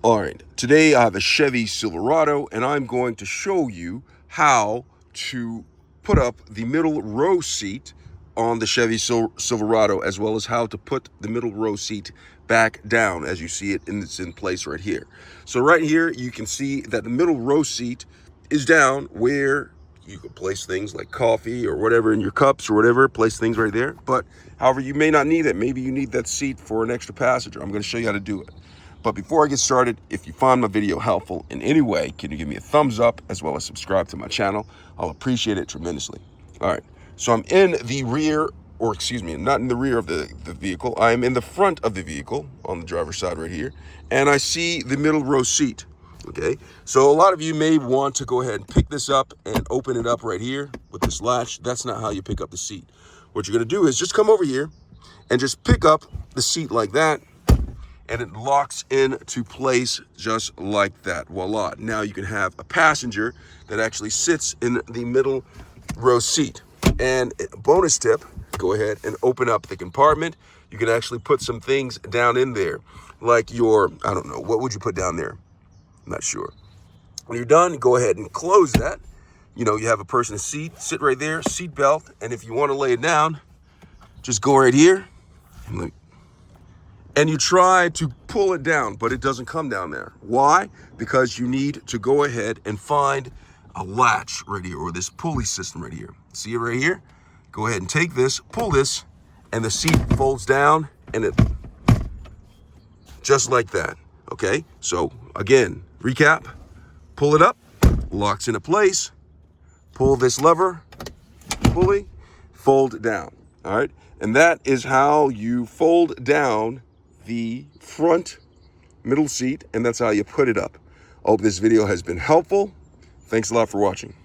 All right, today I have a Chevy Silverado and I'm going to show you how to put up the middle row seat on the Chevy Silverado, as well as how to put the middle row seat back down as you see it's in place right here. So right here you can see that the middle row seat is down where you can place things like coffee or whatever in your cups or whatever, place things right there. But however, you may not need it. Maybe you need that seat for an extra passenger. I'm going to show you how to do it. But before I get started, if you find my video helpful in any way, can you give me a thumbs up as well as subscribe to my channel? I'll appreciate it tremendously. All right, so I'm in the rear, or excuse me, not in the rear of the vehicle. I'm in the front of the vehicle on the driver's side right here, and I see the middle row seat. Okay, so a lot of you may want to go ahead and pick this up and open it up right here with this latch. That's not how you pick up the seat. What you're gonna do is just come over here and just pick up the seat like that, and it locks into place just like that. Voila. Now you can have a passenger that actually sits in the middle row seat. And bonus tip, go ahead and open up the compartment. You can actually put some things down in there, like your, I don't know, what would you put down there? I'm not sure. When you're done, go ahead and close that. You know, you have a person's seat, sit right there, seat belt. And if you want to lay it down, just go right here and you try to pull it down, but it doesn't come down there. Why? Because you need to go ahead and find a latch right here, or this pulley system right here. See it right here? Go ahead and take this, pull this, and the seat folds down, and it just like that. Okay, so again, recap, pull it up, locks into place, pull this lever, pulley, fold down. All right, and that is how you fold down the front middle seat, and that's how you put it up. I hope this video has been helpful. Thanks a lot for watching.